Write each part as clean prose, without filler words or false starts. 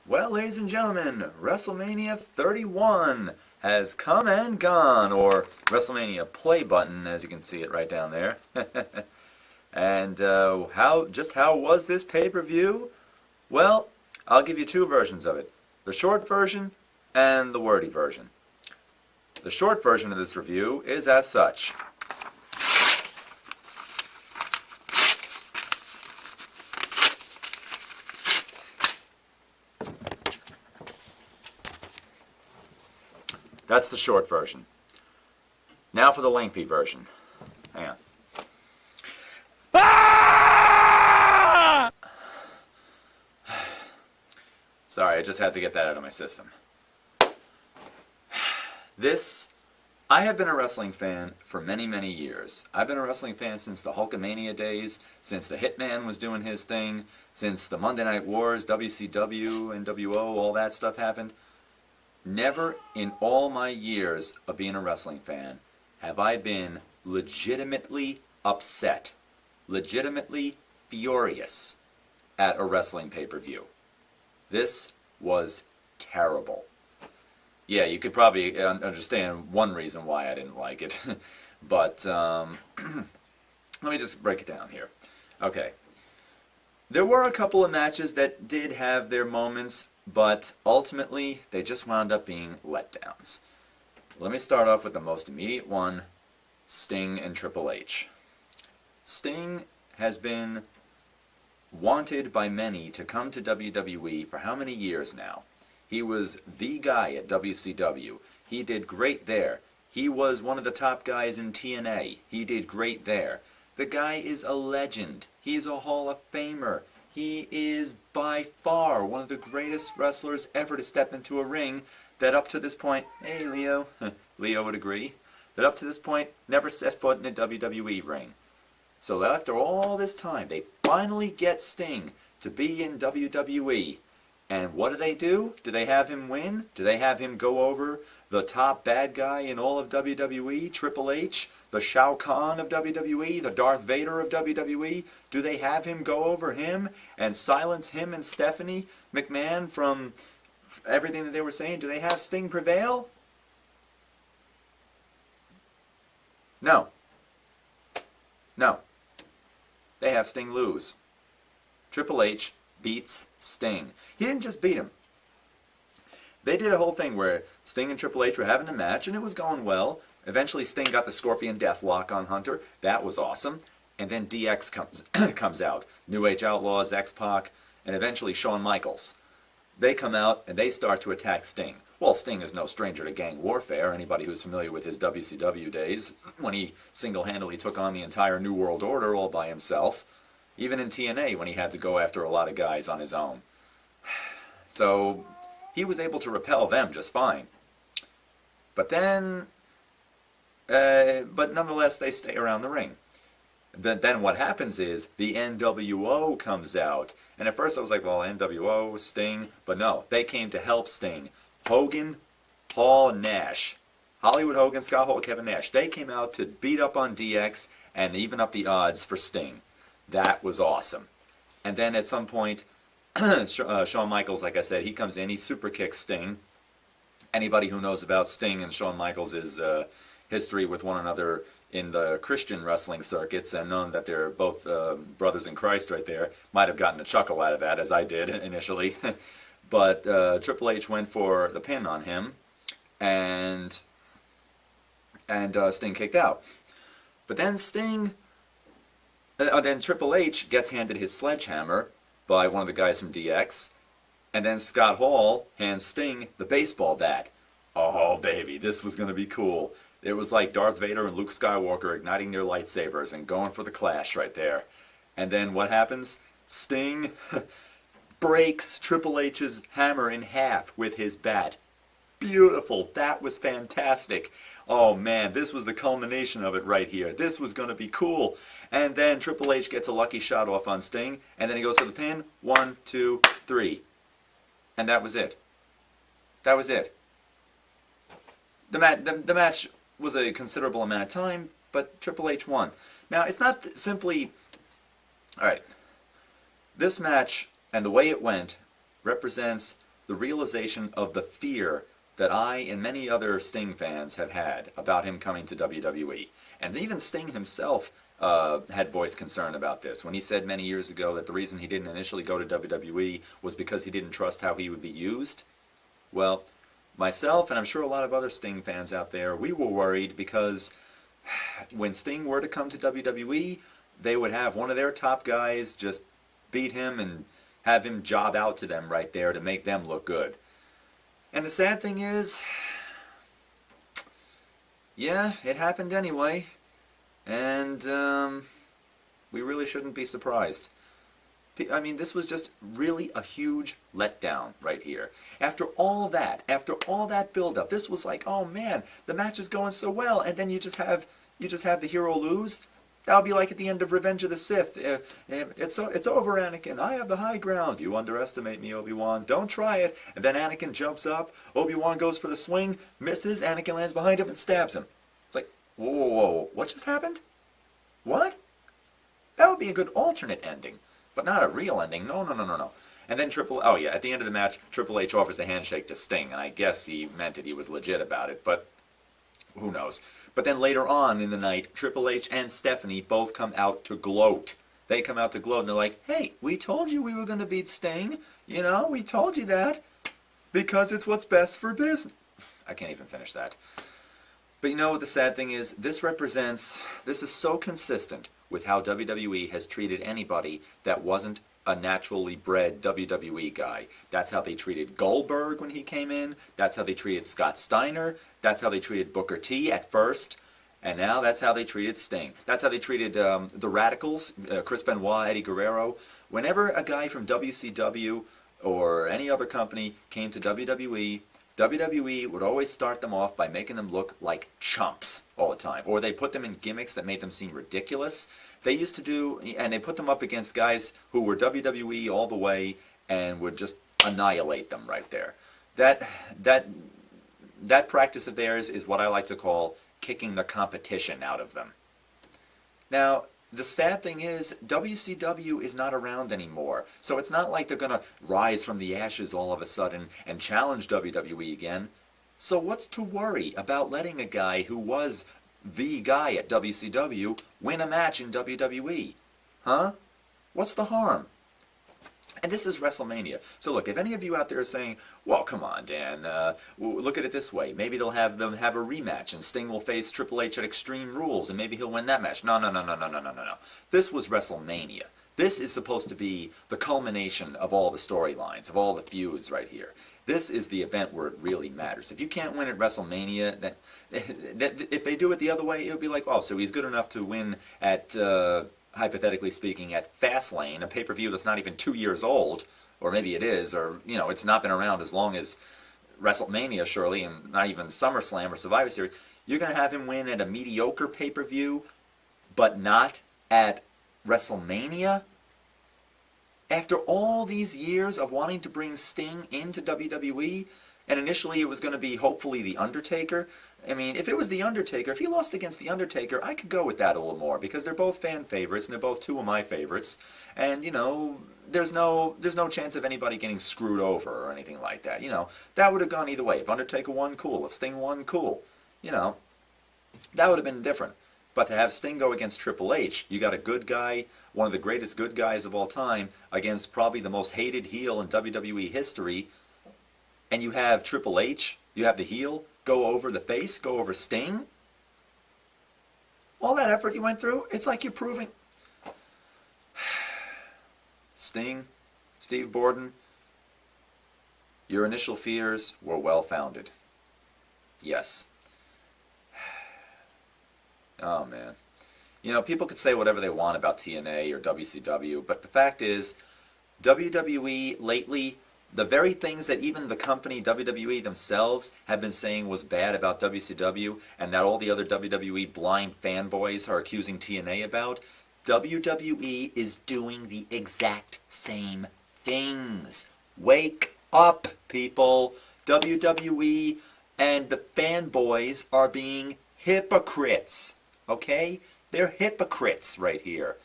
Well, ladies and gentlemen, WrestleMania 31 has come and gone, or WrestleMania play button, as you can see it right down there. And how was this pay-per-view? Well, I'll give you two versions of it. The short version and the wordy version. The short version of this review is as such. That's the short version. Now for the lengthy version. Hang on. Ah! Sorry, I just had to get that out of my system. I have been a wrestling fan for many, many years. I've been a wrestling fan since the Hulkamania days, since the Hitman was doing his thing, since the Monday Night Wars, WCW, NWO, all that stuff happened. Never in all my years of being a wrestling fan have I been legitimately upset, legitimately furious at a wrestling pay-per-view. This was terrible. Yeah, you could probably understand one reason why I didn't like it, but let me just break it down here. Okay, there were a couple of matches that did have their moments, but ultimately, they just wound up being letdowns. Let me start off with the most immediate one, Sting and Triple H. Sting has been wanted by many to come to WWE for how many years now? He was the guy at WCW. He did great there. He was one of the top guys in TNA. He did great there. The guy is a legend. He is a Hall of Famer. He is by far one of the greatest wrestlers ever to step into a ring that up to this point, hey Leo, Leo would agree, that up to this point never set foot in a WWE ring. So after all this time, they finally get Sting to be in WWE. And what do? Do they have him win? Do they have him go over the top bad guy in all of WWE, Triple H? The Shao Kahn of WWE, the Darth Vader of WWE? Do they have him go over him and silence him and Stephanie McMahon from everything that they were saying? Do they have Sting prevail? No. No. They have Sting lose. Triple H beats Sting. He didn't just beat him. They did a whole thing where Sting and Triple H were having a match and it was going well. Eventually, Sting got the Scorpion Deathlock on Hunter. That was awesome. And then DX comes out. New Age Outlaws, X-Pac, and eventually Shawn Michaels. They come out and they start to attack Sting. Well, Sting is no stranger to gang warfare. Anybody who's familiar with his WCW days, when he single-handedly took on the entire New World Order all by himself. Even in TNA, when he had to go after a lot of guys on his own. So, he was able to repel them just fine. But then... but nonetheless, they stay around the ring. Then what happens is the NWO comes out. And at first I was like, well, NWO, Sting. But no, they came to help Sting. Hogan, Hall, Nash. Hollywood Hogan, Scott Hall, Kevin Nash. They came out to beat up on DX and even up the odds for Sting. That was awesome. And then at some point, Shawn Michaels, like I said, he comes in, he super kicks Sting. Anybody who knows about Sting and Shawn Michaels is... history with one another in the Christian wrestling circuits and known that they're both brothers in Christ right there, might have gotten a chuckle out of that, as I did initially. But Triple H went for the pin on him, and Sting kicked out. But then then Triple H gets handed his sledgehammer by one of the guys from DX, and then Scott Hall hands Sting the baseball bat. Oh, baby, this was going to be cool. It was like Darth Vader and Luke Skywalker igniting their lightsabers and going for the clash right there. And then what happens? Sting breaks Triple H's hammer in half with his bat. Beautiful. That was fantastic. Oh man, this was the culmination of it right here. This was going to be cool. And then Triple H gets a lucky shot off on Sting, and then he goes for the pin. 1, 2, 3. And that was it. That was it. The match was a considerable amount of time, but Triple H won. Now, it's not simply... Alright. This match, and the way it went, represents the realization of the fear that I and many other Sting fans have had about him coming to WWE. And even Sting himself had voiced concern about this when he said many years ago that the reason he didn't initially go to WWE was because he didn't trust how he would be used. Well, myself and I'm sure a lot of other Sting fans out there, we were worried because when Sting were to come to WWE, they would have one of their top guys just beat him and have him job out to them right there to make them look good. And the sad thing is, yeah, it happened anyway. And we really shouldn't be surprised. I mean, this was just really a huge letdown right here. After all that build-up, this was like, oh man, the match is going so well, and then you just have the hero lose. That would be like at the end of Revenge of the Sith. It's over, Anakin. I have the high ground. You underestimate me, Obi-Wan. Don't try it. And then Anakin jumps up. Obi-Wan goes for the swing, misses. Anakin lands behind him and stabs him. It's like, whoa, whoa, whoa. What just happened? What? That would be a good alternate ending, but not a real ending. No, no, no, no, no. And then at the end of the match, Triple H offers a handshake to Sting, and I guess he meant it. He was legit about it, but who knows. But then later on in the night, Triple H and Stephanie both come out to gloat. They come out to gloat, and they're like, hey, we told you we were going to beat Sting. You know, we told you that because it's what's best for business. I can't even finish that. But you know what the sad thing is? This is so consistent with how WWE has treated anybody that wasn't a naturally bred WWE guy. That's how they treated Goldberg when he came in. That's how they treated Scott Steiner. That's how they treated Booker T at first. And now that's how they treated Sting. That's how they treated the Radicals, Chris Benoit, Eddie Guerrero. Whenever a guy from WCW or any other company came to WWE, WWE would always start them off by making them look like chumps all the time. Or they put them in gimmicks that made them seem ridiculous. They used to do, and they put them up against guys who were WWE all the way and would just annihilate them right there. That practice of theirs is what I like to call kicking the competition out of them. Now, the sad thing is, WCW is not around anymore. So it's not like they're going to rise from the ashes all of a sudden and challenge WWE again. So what's to worry about letting a guy who was the guy at WCW win a match in WWE? Huh? What's the harm? And this is WrestleMania. So look, if any of you out there are saying, well, come on, Dan, look at it this way. Maybe they'll have them have a rematch and Sting will face Triple H at Extreme Rules and maybe he'll win that match. No, no, no, no, no, no, no, no, no. This was WrestleMania. This is supposed to be the culmination of all the storylines, of all the feuds right here. This is the event where it really matters. If you can't win at WrestleMania, then if they do it the other way, it'll be like, oh, so he's good enough to win at... hypothetically speaking, at Fastlane, a pay-per-view that's not even 2 years old, or maybe it is, or, you know, it's not been around as long as WrestleMania, surely, and not even SummerSlam or Survivor Series, you're going to have him win at a mediocre pay-per-view, but not at WrestleMania? After all these years of wanting to bring Sting into WWE, and initially it was going to be, hopefully, The Undertaker. I mean, if it was The Undertaker, if he lost against The Undertaker, I could go with that a little more, because they're both fan favorites, and they're both two of my favorites. And, you know, there's no chance of anybody getting screwed over or anything like that. You know, that would have gone either way. If Undertaker won, cool. If Sting won, cool. You know, that would have been different. But to have Sting go against Triple H, you got a good guy, one of the greatest good guys of all time, against probably the most hated heel in WWE history, and you have Triple H, you have the heel, go over the face, go over Sting. All that effort you went through, it's like you're proving... Sting, Steve Borden, your initial fears were well-founded. Yes. Oh, man. You know, people could say whatever they want about TNA or WCW, but the fact is, WWE lately... the very things that even the company, WWE themselves, have been saying was bad about WCW, and that all the other WWE blind fanboys are accusing TNA about, WWE is doing the exact same things. Wake up, people. WWE and the fanboys are being hypocrites. Okay? They're hypocrites right here.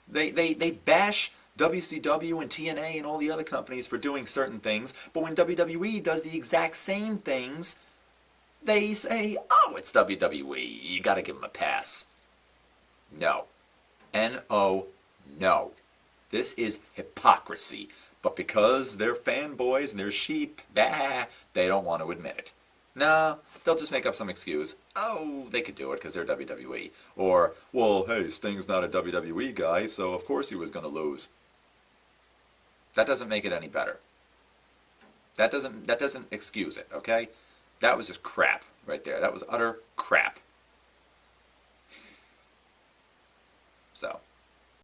They bash WCW and TNA and all the other companies for doing certain things, but when WWE does the exact same things, they say, oh, it's WWE, you gotta give them a pass. No. N-O, no. This is hypocrisy. But because they're fanboys and they're sheep, they don't want to admit it. No, they'll just make up some excuse. Oh, they could do it because they're WWE. Or, well, hey, Sting's not a WWE guy, so of course he was going to lose. That doesn't make it any better. That doesn't excuse it, okay? That was just crap right there. That was utter crap.